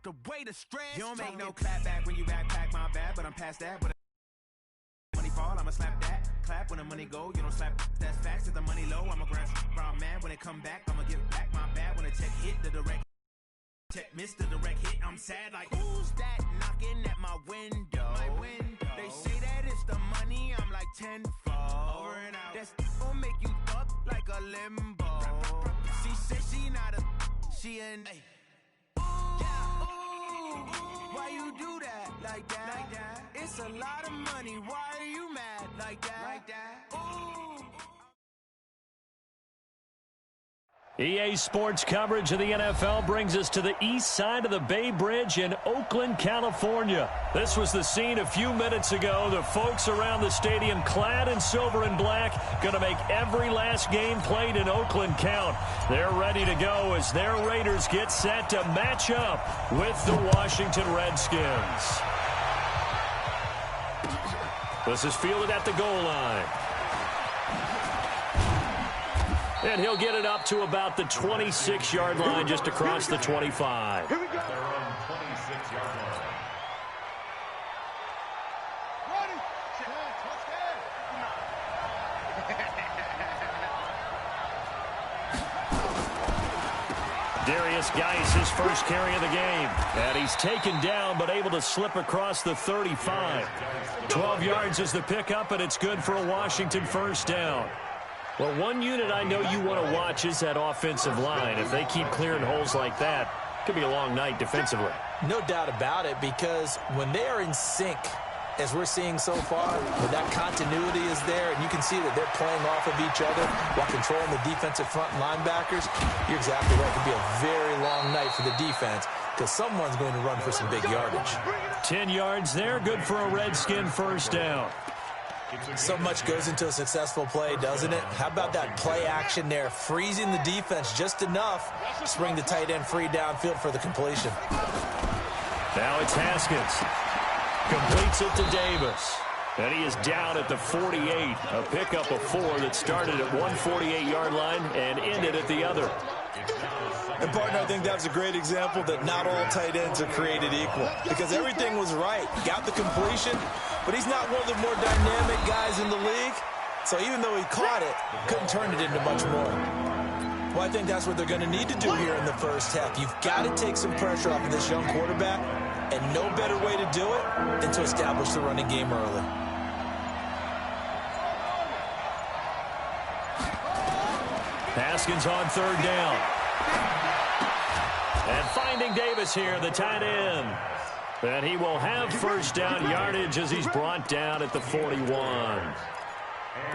the way to stress. You don't make no clap back when you backpack, my bad, but I'm past that. But money fall, I'ma slap that. Clap when the money go, you don't slap. That's facts. If the money low, I'ma grab brown man. When it come back, I'ma give back my bad. When the check hit the direct. Check missed the direct hit, I'm sad like who's that knocking at my window? They say that it's the money, I'm like tenfold. Over and out. That's gon' make you fuck like a limbo. She said she not a, she an ooh, why you do that like that? It's a lot of money, why are you mad like that? Ooh. EA Sports coverage of the NFL brings us to the east side of the Bay Bridge in Oakland, California. This was the scene a few minutes ago. The folks around the stadium clad in silver and black going to make every last game played in Oakland count. They're ready to go as their Raiders get set to match up with the Washington Redskins. This is fielded at the goal line. And he'll get it up to about the 26-yard line, just across the 25. Here we go. Their own 26-yard line. Ready. Darius Geis, his first carry of the game. And he's taken down, but able to slip across the 35. 12 yards is the pickup, and it's good for a Washington first down. Well, one unit I know you want to watch is that offensive line. If they keep clearing holes like that, it could be a long night defensively. No doubt about it, because when they are in sync, as we're seeing so far, when that continuity is there, and you can see that they're playing off of each other while controlling the defensive front linebackers, you're exactly right. It could be a very long night for the defense, because someone's going to run for some big yardage. 10 yards there, good for a Redskin first down. So much goes into a successful play, doesn't it? How about that play action there, freezing the defense just enough to spring the tight end free downfield for the completion. Now it's Haskins. Completes it to Davis. And he is down at the 48. A pickup of 4 that started at 148-yard line and ended at the other. And, partner, I think that's a great example that not all tight ends are created equal, because everything was right. Got the completion, but he's not one of the more dynamic guys in the league. So even though he caught it, couldn't turn it into much more. Well, I think that's what they're going to need to do here in the first half. You've got to take some pressure off of this young quarterback, and no better way to do it than to establish the running game early. Haskins on third down. And finding Davis here, the tight end. And he will have first down yardage as he's brought down at the 41.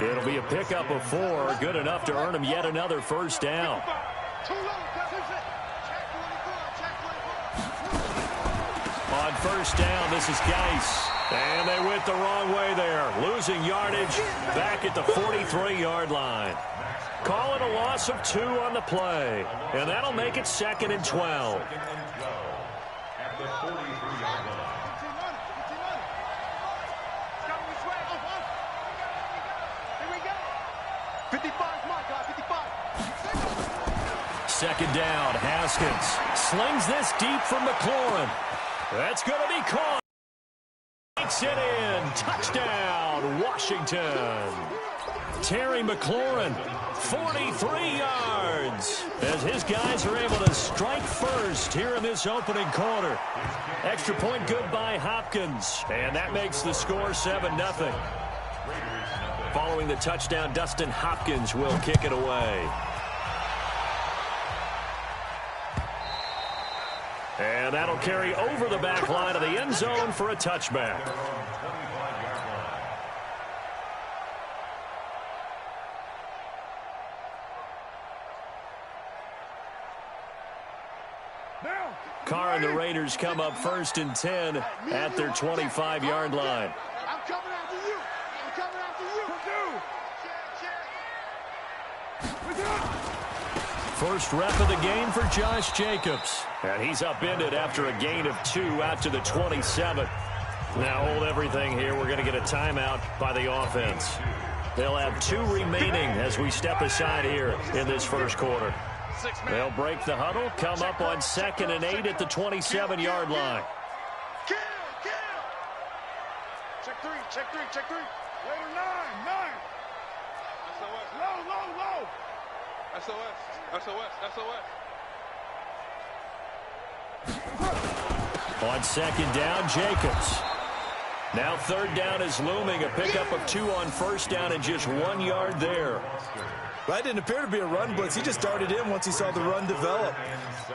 It'll be a pickup of 4, good enough to earn him yet another first down. On first down, this is Geis. And they went the wrong way there, losing yardage back at the 43-yard line. Call it a loss of 2 on the play, and that'll make it 2nd and 12. At the 43-yard line. Second down, Haskins slings this deep from McLaurin. That's going to be caught. Takes it in. Touchdown, Washington. Terry McLaurin, 43 yards, as his guys are able to strike first here in this opening quarter. Extra point good by Hopkins, and that makes the score 7-0. Following the touchdown, Dustin Hopkins will kick it away. And that'll carry over the back line of the end zone for a touchback. Carr and the Raiders come up 1st and 10 at their 25-yard line. I'm coming after you. I'm coming after you. First rep of the game for Josh Jacobs. And he's upended after a gain of 2 out to the 27. Now hold everything here. We're going to get a timeout by the offense. They'll have 2 remaining as we step aside here in this first quarter. They'll break the huddle, come up on 2nd and 8 at the 27-yard line. Kill. Check three. Later, 9. SOS. Low. SOS. On 2nd down, Jacobs. Now 3rd down is looming. A pickup of 2 on 1st down and just 1 yard there. That didn't appear to be a run blitz. He just darted in once he saw the run develop.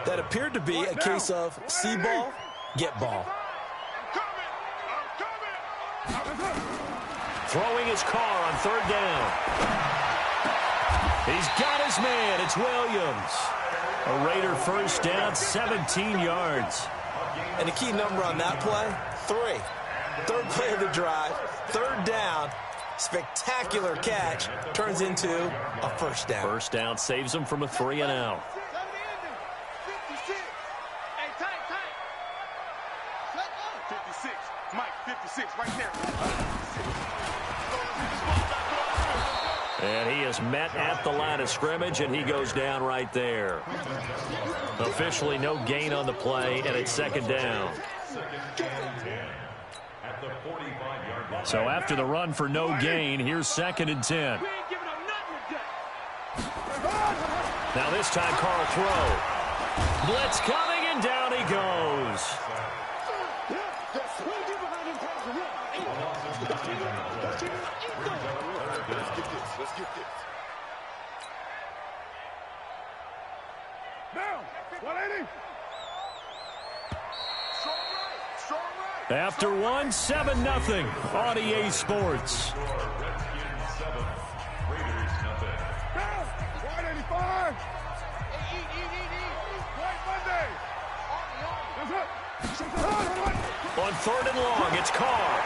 That appeared to be a case of see ball, get ball. Throwing his car on 3rd down. He's got his man. It's Williams. A Raider 1st down, 17 yards. And the key number on that play, 3. 3rd play of the drive, 3rd down, spectacular catch, turns into a 1st down. 1st down saves him from a 3 and out. 56. Mike, 56, right there. And he is met at the line of scrimmage, and he goes down right there. Officially no gain on the play, and it's 2nd down. So after the run for no gain, here's 2nd and 10. Now this time Carl throw. Blitz coming, and down he goes. Let's get this. Now, 180. Strong right. After 1, 7-0 on EA Sports. Now, 185. On 3rd and long, it's Carr.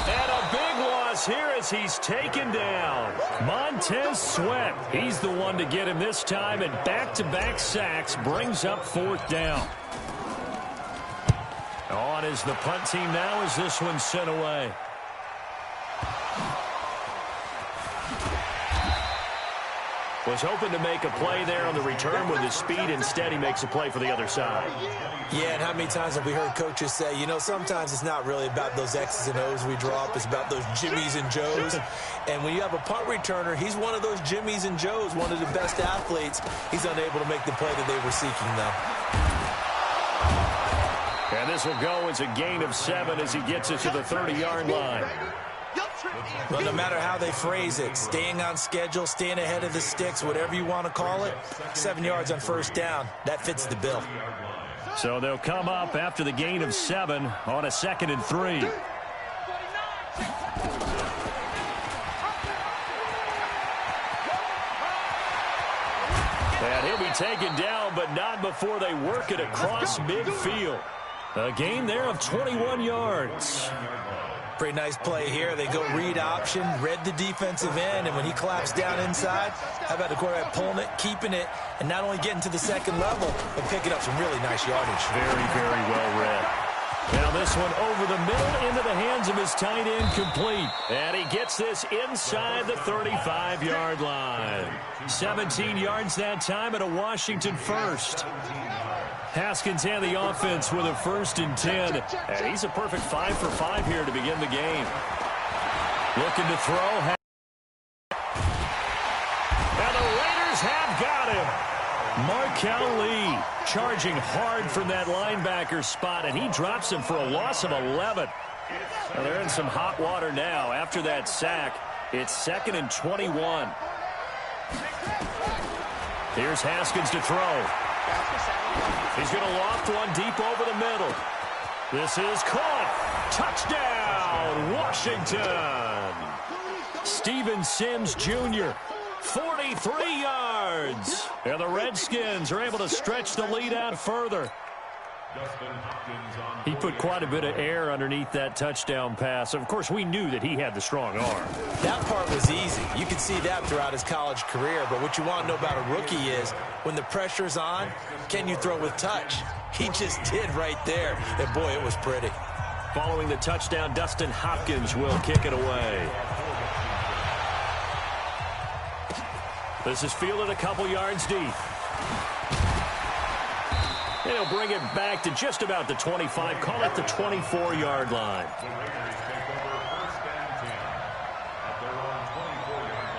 And a big loss here as he's taken down. Montez Sweat, he's the one to get him this time, and back-to-back sacks brings up 4th down. On is the punt team now as this one's sent away. Was hoping to make a play there on the return with his speed. Instead, he makes a play for the other side. Yeah, and how many times have we heard coaches say, you know, sometimes it's not really about those X's and O's we draw up. It's about those Jimmies and Joes. And when you have a punt returner, he's one of those Jimmies and Joes, one of the best athletes. He's unable to make the play that they were seeking, though. And this will go as a gain of 7 as he gets it to the 30-yard line. Well, no matter how they phrase it, staying on schedule, staying ahead of the sticks, whatever you want to call it, 7 yards on 1st down, that fits the bill. So they'll come up after the gain of 7 on a 2nd and 3. And he'll be taken down, but not before they work it across midfield. A gain there of 21 yards. Pretty nice play here. They go read option, read the defensive end, and when he claps down inside, how about the quarterback pulling it, keeping it, and not only getting to the 2nd level, but picking up some really nice yardage. Very, very well read. Now this one over the middle into the hands of his tight end, complete. And he gets this inside the 35-yard line. 17 yards that time at a Washington 1st. Haskins and the offense with a 1st and 10. And he's a perfect 5 for 5 here to begin the game. Looking to throw. And the Raiders have got him. Markel Lee charging hard from that linebacker spot, and he drops him for a loss of 11. Well, they're in some hot water now. After that sack, it's 2nd and 21. Here's Haskins to throw. He's going to loft one deep over the middle. This is caught. Touchdown, Washington. Steven Sims Jr., 43 yards. And the Redskins are able to stretch the lead out further. He put quite a bit of air underneath that touchdown pass. Of course, we knew that he had the strong arm. That part was easy. You could see that throughout his college career. But what you want to know about a rookie is when the pressure's on, can you throw with touch? He just did right there. And, boy, it was pretty. Following the touchdown, Dustin Hopkins will kick it away. This is fielded a couple yards deep. He'll bring it back to just about the 25. Call it the 24-yard line. The Raiders take over first and 10 at their own 24-yard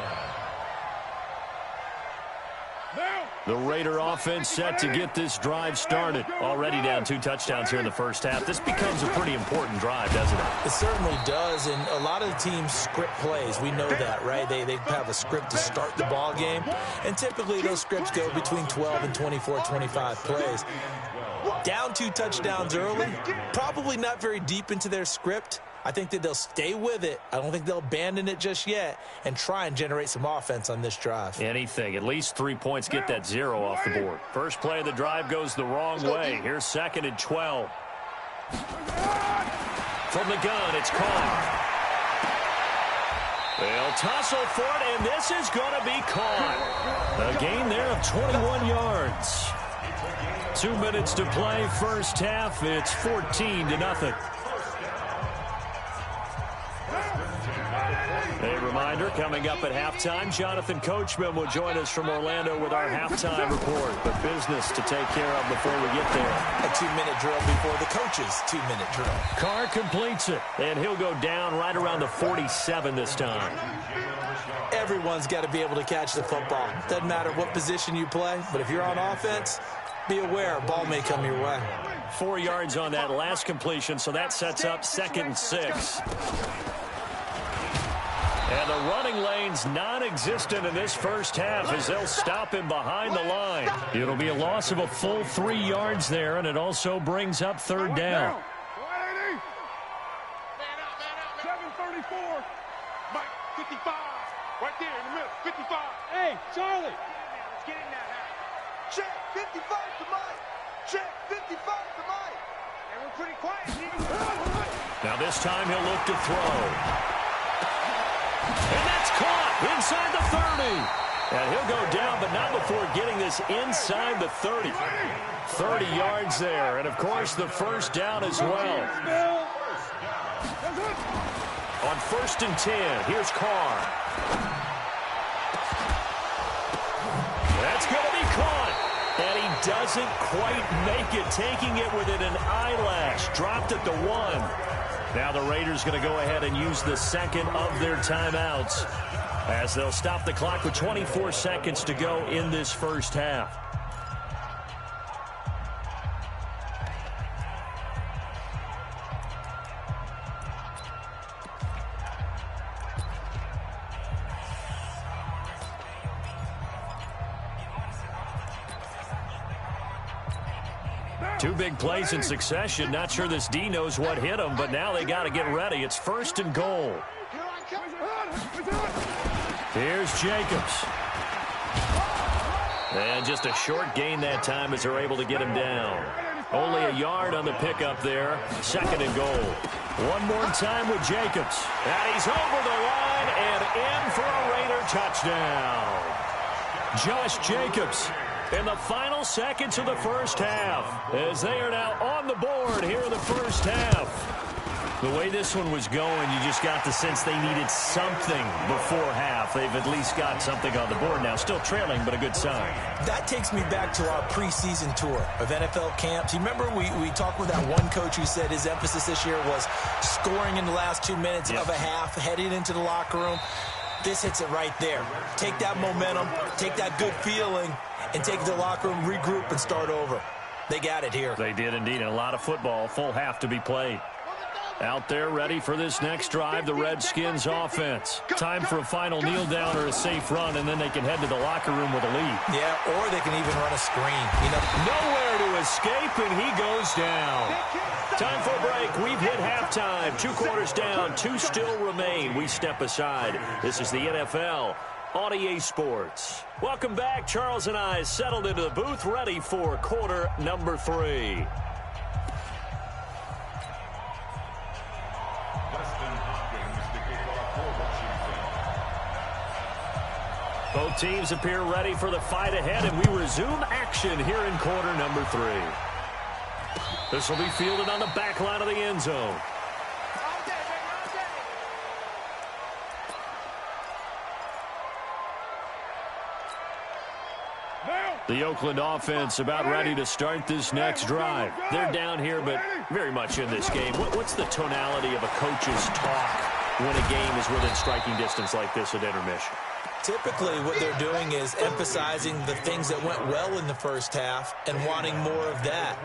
line. Now, The Raider offense set to get this drive started. Already down 2 touchdowns here in the first half. This becomes a pretty important drive, doesn't it? It certainly does, and a lot of the teams script plays. We know that, right? They have a script to start the ball game, and typically those scripts go between 12 and 24, 25 plays. Down 2 touchdowns early, probably not very deep into their script. I think that they'll stay with it. I don't think they'll abandon it just yet and try and generate some offense on this drive. Anything. At least 3 points get that 0 off the board. First play of the drive goes the wrong way. Here's 2nd and 12. From the gun, it's caught. They'll tussle for it, and this is going to be caught. A gain there of 21 yards. 2 minutes to play, first half. It's 14-0. A reminder, coming up at halftime, Jonathan Coachman will join us from Orlando with our halftime report. But business to take care of before we get there. A 2-minute drill before the coach's 2-minute drill. Carr completes it, and he'll go down right around the 47 this time. Everyone's got to be able to catch the football. Doesn't matter what position you play, but if you're on offense, be aware, ball may come your way. 4 yards on that last completion, so that sets up 2nd and 6. And the running lane's non-existent in this first half as they'll stop him behind the line. It'll be a loss of a full 3 yards there, and it also brings up 3rd down. 734. Mike, 55. Right there in the middle. 55. Hey, Charlie. Let's get in there now. Check. 55 to Mike. Check. 55 to Mike. And we're pretty quiet. Now this time he'll look to throw. And that's caught inside the 30. And he'll go down, but not before getting this inside the 30. 30 yards there. And, of course, the first down as well. On 1st and 10, here's Carr. That's going to be caught. And he doesn't quite make it, taking it within an eyelash. Dropped at the 1. Now the Raiders going to go ahead and use the 2nd of their timeouts as they'll stop the clock with 24 seconds to go in this first half. Two big plays in succession. Not sure this D knows what hit him, but now they got to get ready. It's 1st and goal. Here's Jacobs. And just a short gain that time as they're able to get him down. Only a yard on the pickup there. 2nd and goal. One more time with Jacobs. And he's over the line and in for a Raider touchdown. Josh Jacobs in the final seconds of the first half as they are now on the board here in the first half. The way this one was going, you just got the sense they needed something before half. They've at least got something on the board now. Still trailing, but a good sign. That takes me back to our preseason tour of NFL camps. You remember we talked with that one coach who said his emphasis this year was scoring in the last 2 minutes of a half, heading into the locker room. This hits it right there. Take that momentum, take that good feeling, and take it to the locker room, regroup, and start over. They got it here. They did indeed. And a lot of football, full half to be played. Out there ready for this next drive, the Redskins offense. Time for a final kneel down or a safe run, and then they can head to the locker room with a lead. Yeah, or they can even run a screen. You know, nowhere to escape, and he goes down. Time for a break. We've hit halftime. 2 quarters down, 2 still remain. We step aside. This is the NFL on EA Sports. Welcome back. Charles and I settled into the booth, ready for quarter number 3. Both teams appear ready for the fight ahead, and we resume action here in quarter number 3. This will be fielded on the back line of the end zone. The Oakland offense about ready to start this next drive. They're down here, but very much in this game. What's the tonality of a coach's talk when a game is within striking distance like this at intermission? Typically, what they're doing is emphasizing the things that went well in the first half and wanting more of that.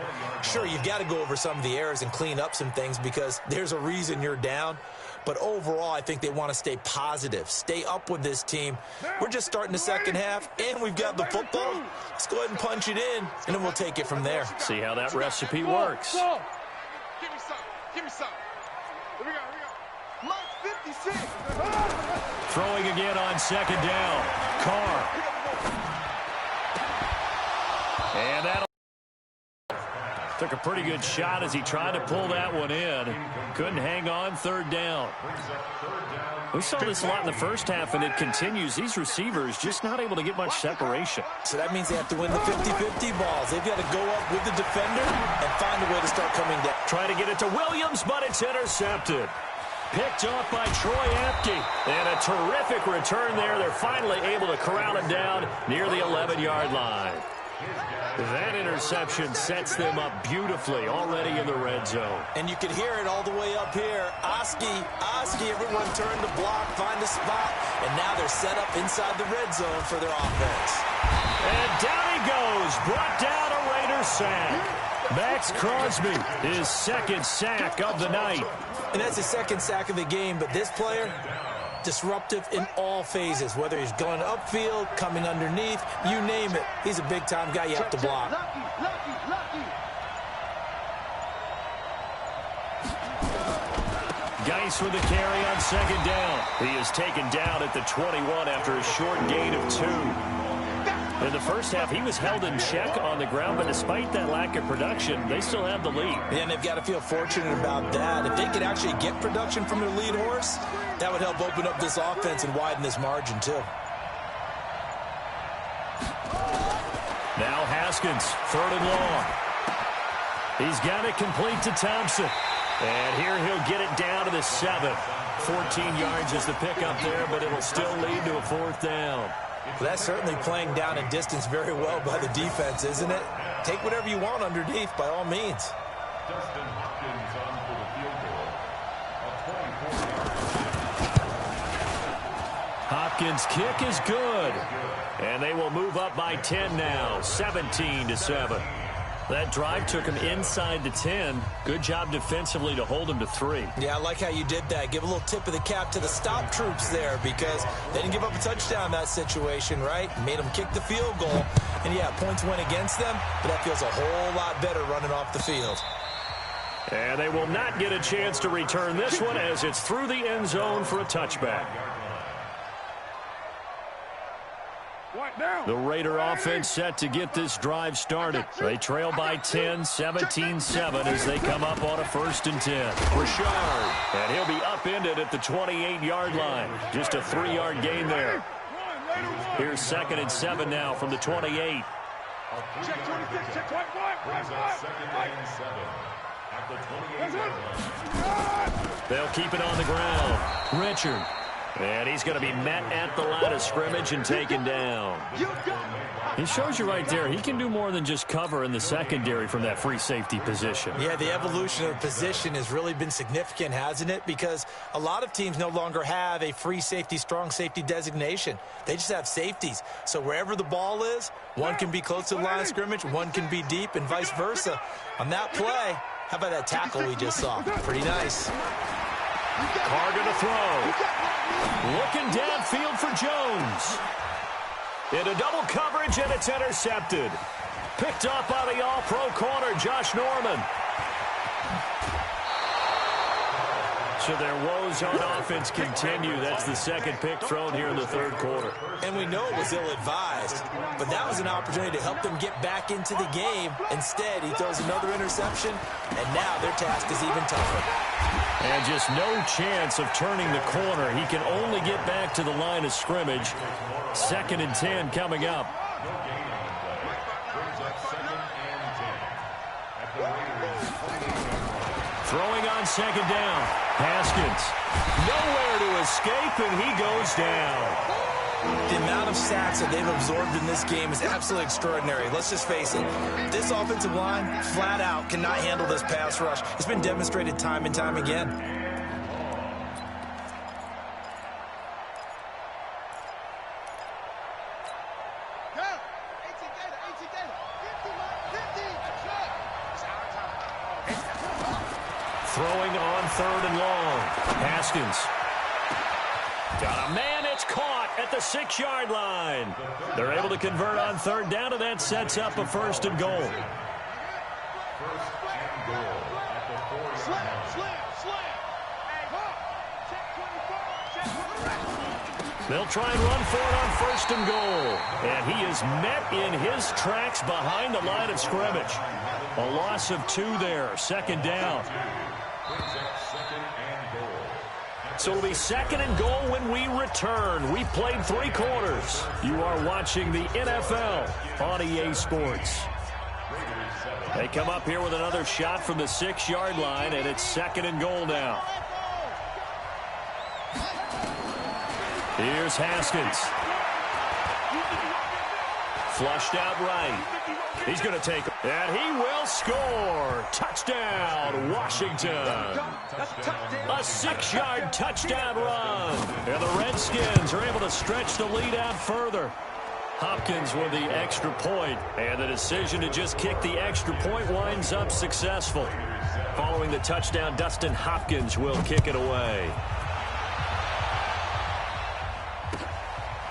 Sure, you've got to go over some of the errors and clean up some things because there's a reason you're down. But overall, I think they want to stay positive, stay up with this team. We're just starting the second half, and we've got the football. Let's go ahead and punch it in, and then we'll take it from there. See how that recipe works. Give me some. Give me some. Here we go. Mike 56. Throwing again on second down. Carr. And that'll took a pretty good shot as he tried to pull that one in. Couldn't hang on third down. We saw this a lot in the first half, and it continues. These receivers just not able to get much separation. So that means they have to win the 50-50 balls. They've got to go up with the defender and find a way to start coming down. Try to get it to Williams, but it's intercepted. Picked off by Troy Apke. And a terrific return there. They're finally able to corral it down near the 11-yard line. That interception sets them up beautifully already in the red zone. And you can hear it all the way up here. Oski, everyone turned to block, find a spot, and now they're set up inside the red zone for their offense. And down he goes, brought down a Raider sack. Max Crosby, his second sack of the night. And that's his second sack of the game, but this player, disruptive in all phases, whether he's going upfield, coming underneath, you name it. He's a big-time guy you have to block. Geis with the carry on second down. He is taken down at the 21 after a short gain of 2. In the first half, he was held in check on the ground, but despite that lack of production, they still have the lead. And they've got to feel fortunate about that. If they could actually get production from their lead horse, that would help open up this offense and widen this margin, too. Now Haskins, third and long. He's got it complete to Thompson. And here he'll get it down to the 7. 14 yards is the pickup there, but it'll still lead to a fourth down. Well, that's certainly playing down in distance very well by the defense, isn't it? Take whatever you want underneath, by all means. Hopkins' kick is good. And they will move up by 10 now, 17-7. That drive took him inside the 10. Good job defensively to hold him to 3. Yeah, I like how you did that. Give a little tip of the cap to the stop troops there because they didn't give up a touchdown in that situation, right? Made them kick the field goal. And, yeah, points went against them, but that feels a whole lot better running off the field. And they will not get a chance to return this one as it's through the end zone for a touchback. The Raider offense set to get this drive started. They trail by 10, 17-7 as they come up on a 1st and 10. Richard, and he'll be upended at the 28-yard line. Just a 3-yard gain there. Here's 2nd and 7 now from the 28. Check 26, check 21. They'll keep it on the ground. Richard. And he's going to be met at the line of scrimmage and taken down. He shows you right there, he can do more than just cover in the secondary from that free safety position. Yeah, the evolution of the position has really been significant, hasn't it? Because a lot of teams no longer have a free safety, strong safety designation. They just have safeties. So wherever the ball is, one can be close to the line of scrimmage, one can be deep, and vice versa. On that play, how about that tackle we just saw? Pretty nice. Carr going to throw. Looking downfield for Jones. Into double coverage, and it's intercepted. Picked up by the all-pro corner, Josh Norman. So their woes on offense continue. That's the second pick thrown here in the third quarter. And we know it was ill-advised, but that was an opportunity to help them get back into the game. Instead, he throws another interception, and now their task is even tougher. And just no chance of turning the corner. He can only get back to the line of scrimmage. 2nd and 10 coming up. Throwing on second down. Haskins. Nowhere to escape, and he goes down. The amount of sacks that they've absorbed in this game is absolutely extraordinary. Let's just face it. This offensive line, flat out, cannot handle this pass rush. It's been demonstrated time and time again. Throwing on 3rd and long. Haskins. Got a man. It's caught at the 6-yard line. They're able to convert on 3rd down, and that sets up a 1st and goal. They'll try and run for it on 1st and goal. And he is met in his tracks behind the line of scrimmage. A loss of 2 there. 2nd down. So it'll be 2nd and goal when we return. We played 3 quarters. You are watching the NFL on EA Sports. They come up here with another shot from the 6-yard line, and it's 2nd and goal now. Here's Haskins. Flushed out right. He's going to take it, and he will score. Touchdown, Washington. A 6-yard touchdown run. And the Redskins are able to stretch the lead out further. Hopkins with the extra point, and the decision to just kick the extra point winds up successful. Following the touchdown, Dustin Hopkins will kick it away.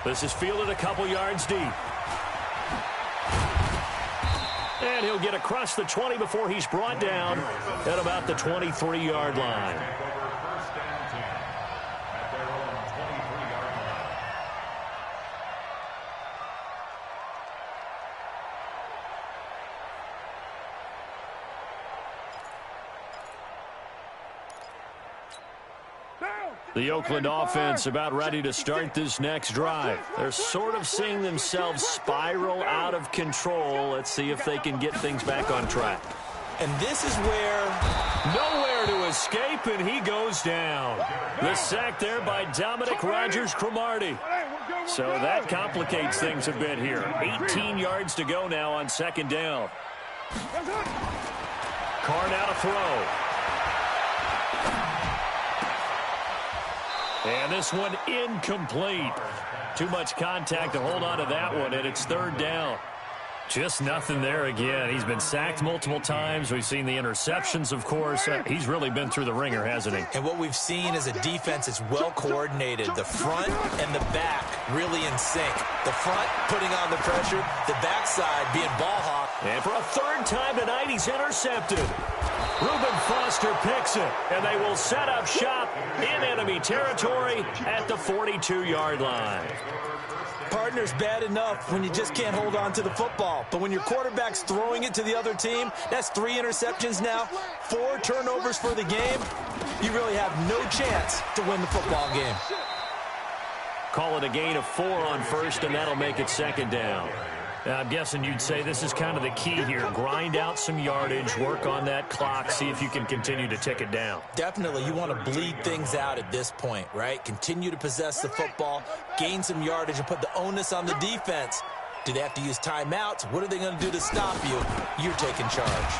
This is fielded a couple yards deep. And he'll get across the 20 before he's brought down at about the 23-yard line. The Oakland offense about ready to start this next drive. They're sort of seeing themselves spiral out of control. Let's see if they can get things back on track. And this is where... Nowhere to escape, and he goes down. The sack there by Dominic Rodgers-Cromartie. So that complicates things a bit here. 18 yards to go now on 2nd down. Carr now to throw. And this one incomplete. Too much contact to hold on to that one, and it's 3rd down. Just nothing there again. He's been sacked multiple times. We've seen the interceptions, of course. He's really been through the ringer, hasn't he? And what we've seen is a defense that's well coordinated. The front and the back really in sync. The front putting on the pressure, the backside being ball hawk. And for a 3rd time tonight, he's intercepted. Reuben Foster picks it, and they will set up shop in enemy territory at the 42-yard line. Partner's bad enough when you just can't hold on to the football. But when your quarterback's throwing it to the other team, that's 3 interceptions now, 4 turnovers for the game. You really have no chance to win the football game. Call it a gain of 4 on 1st, and that'll make it 2nd down. Now, I'm guessing you'd say this is kind of the key here. Grind out some yardage, work on that clock, see if you can continue to tick it down. Definitely. You want to bleed things out at this point, right? Continue to possess the football, gain some yardage, and put the onus on the defense. Do they have to use timeouts? What are they going to do to stop you? You're taking charge.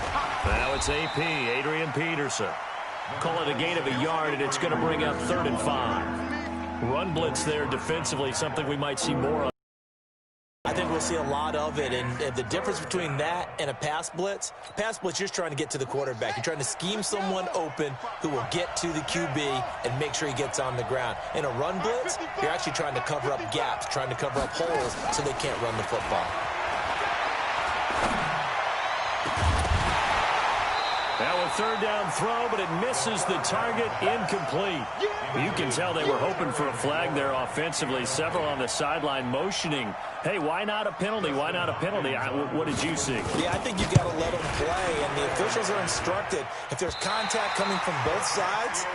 Now it's AP, Adrian Peterson. Call it a gain of a yard, and it's going to bring up 3rd and 5. Run blitz there defensively, something we might see more of. I think we'll see a lot of it, and the difference between that and a pass blitz, you're just trying to get to the quarterback. You're trying to scheme someone open who will get to the QB and make sure he gets on the ground. In a run blitz, you're actually trying to cover up gaps, trying to cover up holes so they can't run the football. Now a 3rd down throw, but it misses the target, incomplete. You can tell they were hoping for a flag there offensively. Several on the sideline motioning, hey, why not a penalty? Why not a penalty? What did you see? Yeah, I think you got to let them play, and the officials are instructed. If there's contact coming from both sides,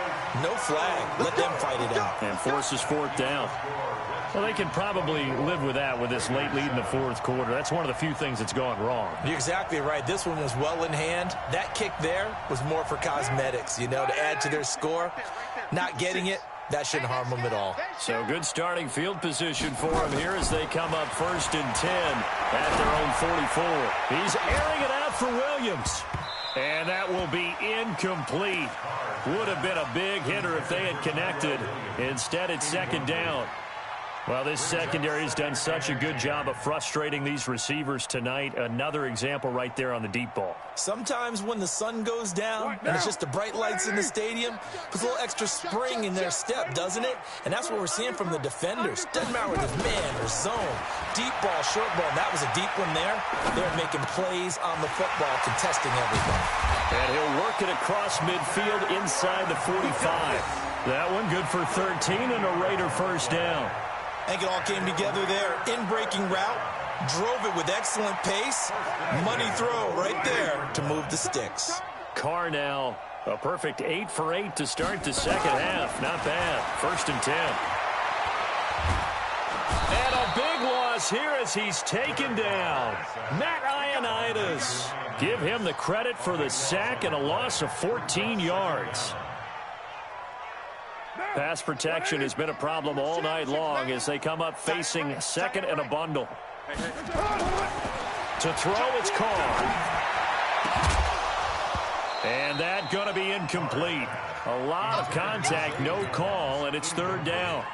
no flag. Let them fight it out. And forces 4th down. Well, they can probably live with that with this late lead in the 4th quarter. That's one of the few things that's gone wrong. You're exactly right. This one was well in hand. That kick there was more for cosmetics, to add to their score. Not getting it, that shouldn't harm him at all. So good starting field position for him here as they come up 1st and 10 at their own 44. He's airing it out for Williams. And that will be incomplete. Would have been a big hitter if they had connected. Instead, it's 2nd down. Well, this secondary has done such a good job of frustrating these receivers tonight. Another example right there on the deep ball. Sometimes when the sun goes down and it's just the bright lights in the stadium, puts a little extra spring in their step, doesn't it? And that's what we're seeing from the defenders. Doesn't matter whether it's man or zone, deep ball, short ball. That was a deep one there. They're making plays on the football, contesting everything. And he'll work it across midfield inside the 45. That one good for 13 and a Raider 1st down. I think it all came together there. In-breaking route, drove it with excellent pace. Money throw right there to move the sticks. Carr now, a perfect 8 for 8 to start the second half. Not bad. 1st and 10. And a big loss here as he's taken down. Matt Ioannidis. Give him the credit for the sack and a loss of 14 yards. Pass protection has been a problem all night long as they come up facing 2nd and a bundle. To throw, it's Carr. And that going to be incomplete. A lot of contact, no call, and it's 3rd down.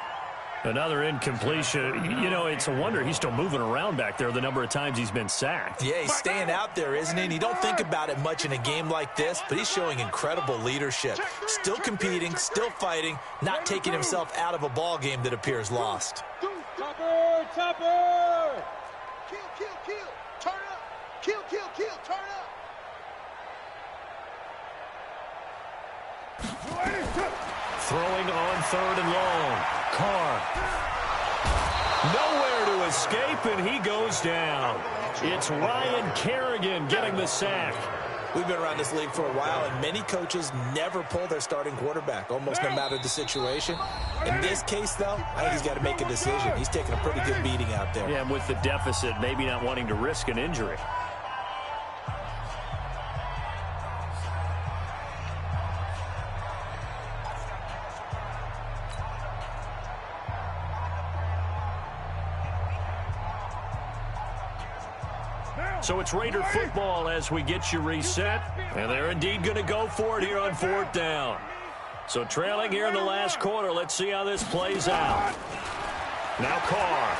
Another incompletion. You know, it's a wonder he's still moving around back there the number of times he's been sacked. Yeah, he's staying out there, isn't he? And you don't think about it much in a game like this, but he's showing incredible leadership. Still competing, still fighting, not taking himself out of a ball game that appears lost. Topper! Topper! Kill, kill, kill. Turn up. Kill, kill, kill. Turn up. Throwing on 3rd and long. Carr. Nowhere to escape, and he goes down. It's Ryan Kerrigan getting the sack. We've been around this league for a while, and many coaches never pull their starting quarterback, almost no matter the situation. In this case, though, I think he's got to make a decision. He's taking a pretty good beating out there. Yeah, and with the deficit, maybe not wanting to risk an injury. So it's Raider football as we get you reset. And they're indeed going to go for it here on 4th down. So trailing here in the last quarter. Let's see how this plays out. Now Carr.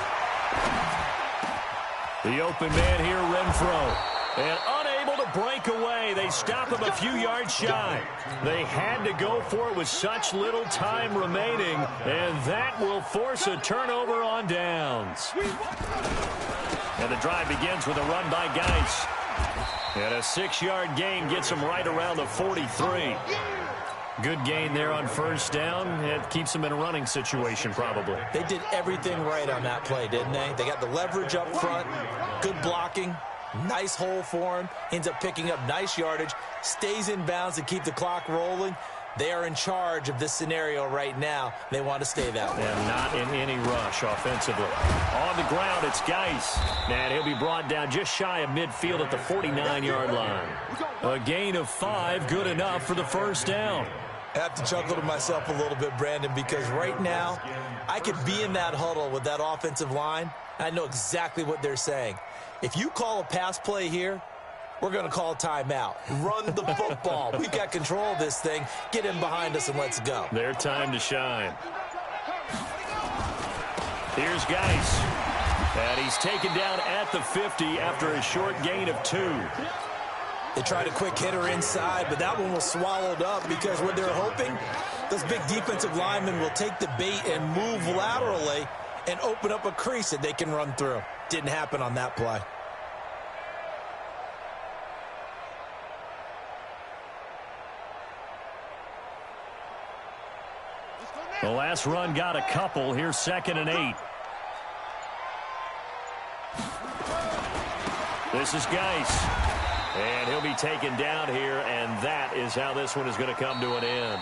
The open man here, Renfro. And unable to break away. They stop him a few yards shy. They had to go for it with such little time remaining. And that will force a turnover on downs. And the drive begins with a run by Geis. And a 6-yard gain gets him right around the 43. Good gain there on 1st down. It keeps them in a running situation probably. They did everything right on that play, didn't they? They got the leverage up front, good blocking, nice hole for him, ends up picking up nice yardage, stays in bounds to keep the clock rolling. They are in charge of this scenario right now. They want to stay that way. And not in any rush offensively. On the ground, it's Geis. And he'll be brought down just shy of midfield at the 49-yard line. A gain of 5, good enough for the 1st down. I have to chuckle to myself a little bit, Brandon, because right now I could be in that huddle with that offensive line. I know exactly what they're saying. If you call a pass play here, we're going to call timeout. Run the football. We've got control of this thing. Get in behind us and let's go. Their time to shine. Here's Geis. And he's taken down at the 50 after a short gain of 2. They tried a quick hitter inside, but that one was swallowed up because what they're hoping, those big defensive linemen will take the bait and move laterally and open up a crease that they can run through. Didn't happen on that play. The last run got a couple. Here's 2nd and 8. This is Geis. And he'll be taken down here, and that is how this one is going to come to an end.